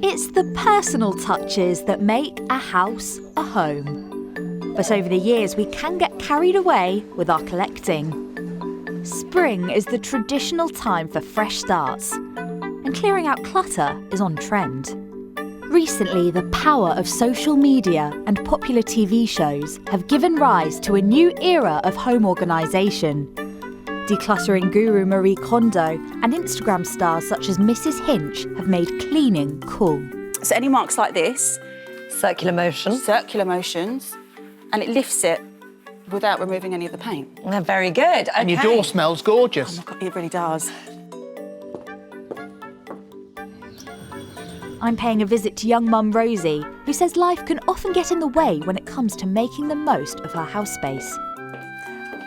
It's the personal touches that make a house a home. But over the years, we can get carried away with our collecting. Spring is the traditional time for fresh starts, and clearing out clutter is on trend. Recently, the power of social media and popular TV shows have given rise to a new era of home organisation. Decluttering guru Marie Kondo and Instagram stars such as Mrs. Hinch have made cleaning cool. So any marks like this, Circular motions, and it lifts it without removing any of the paint. they're very good. And your door smells gorgeous. Oh my God, it really does. I'm paying a visit to young mum Rosie, who says life can often get in the way when it comes to making the most of her house space.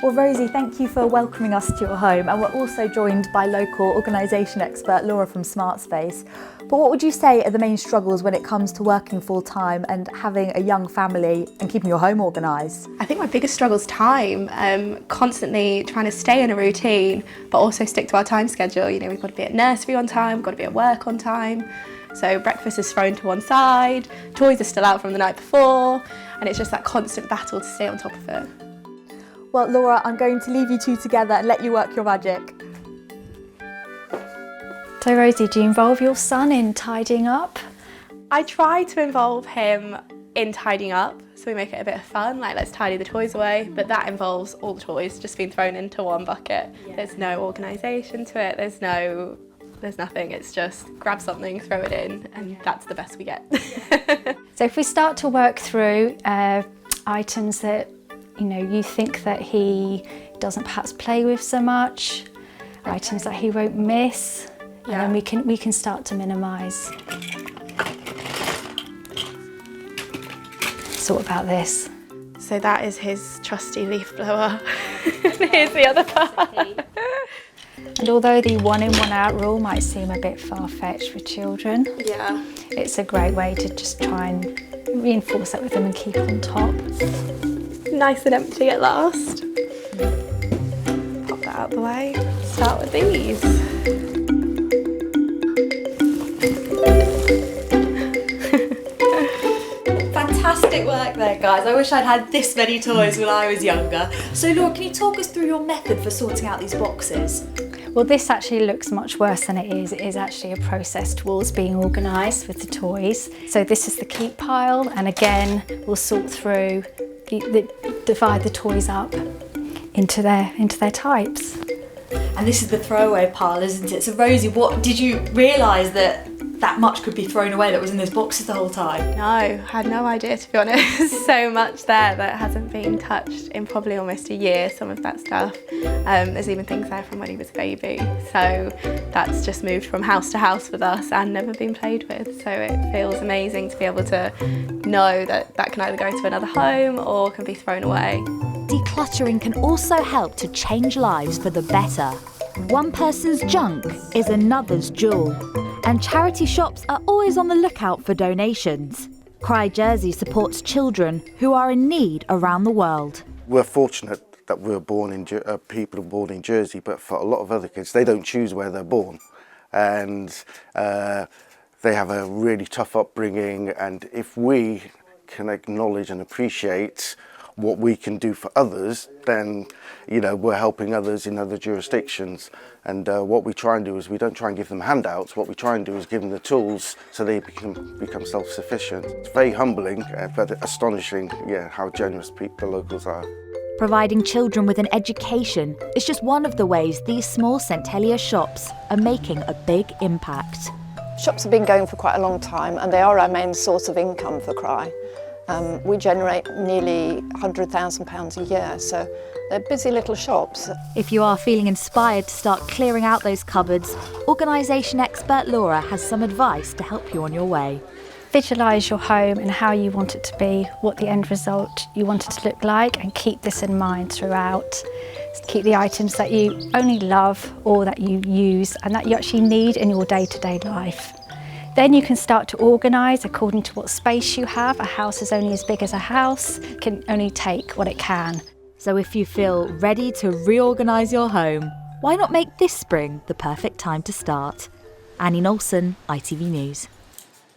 Well, Rosie, thank you for welcoming us to your home, and we're also joined by local organisation expert Laura from Smart Space. But what would you say are the main struggles when it comes to working full-time and having a young family and keeping your home organised? I think my biggest struggle is time, constantly trying to stay in a routine, but also stick to our time schedule. You know, we've got to be at nursery on time, we've got to be at work on time. So breakfast is thrown to one side, toys are still out from the night before, and it's just that constant battle to stay on top of it. Well, Laura, I'm going to leave you two together and let you work your magic. So Rosie, do you involve your son in tidying up? I try to involve him in tidying up, so we make it a bit of fun, like let's tidy the toys away, but that involves all the toys just being thrown into one bucket. Yeah. There's no organisation to it, there's nothing, it's just grab something, throw it in, and that's the best we get. So if we start to work through items that you think that he doesn't perhaps play with so much, items that he won't miss, Yeah. and then we can start to minimise. So what about this? So that is his trusty leaf blower. Here's the other part. And although the one in, one out rule might seem a bit far-fetched for children, Yeah. it's a great way to just try and reinforce that with them and keep on top. Nice and empty at last. Pop that out the way. Start with these. Fantastic work there, guys. I wish I'd had this many toys when I was younger. So Laura, can you talk us through your method for sorting out these boxes? Well, this actually looks much worse than it is. It is actually a process towards being organised with the toys. So this is the keep pile, and again, we'll sort through, divide the toys up into their types. And this is the throwaway pile, isn't it? So Rosie, what did you realise that much could be thrown away that was in those boxes the whole time? No, had no idea, to be honest. So much there that hasn't been touched in probably almost a year, some of that stuff. There's even things there from when he was a baby. So that's just moved from house to house with us and never been played with. So it feels amazing to be able to know that that can either go to another home or can be thrown away. Decluttering can also help to change lives for the better. One person's junk is another's jewel, and charity shops are always on the lookout for donations. Cry Jersey supports children who are in need around the world. We're fortunate that we were born in people are born in Jersey, but for a lot of other kids, they don't choose where they're born, and they have a really tough upbringing. And if we can acknowledge and appreciate what we can do for others, then we're helping others in other jurisdictions. And what we try and do is we don't try and give them handouts. What we try and do is give them the tools so they become self-sufficient. It's very humbling, but astonishing, how generous the locals are. Providing children with an education is just one of the ways these small St Helier shops are making a big impact. Shops have been going for quite a long time, and they are our main source of income for Cry. We generate nearly £100,000 a year, so they're busy little shops. If you are feeling inspired to start clearing out those cupboards, organisation expert Laura has some advice to help you on your way. Visualise your home and how you want it to be, what the end result you want it to look like, and keep this in mind throughout. Keep the items that you only love or that you use and that you actually need in your day-to-day life. Then you can start to organise according to what space you have. A house is only as big as a house, can only take what it can. So if you feel ready to reorganise your home, why not make this spring the perfect time to start? Knowlson, ITV News.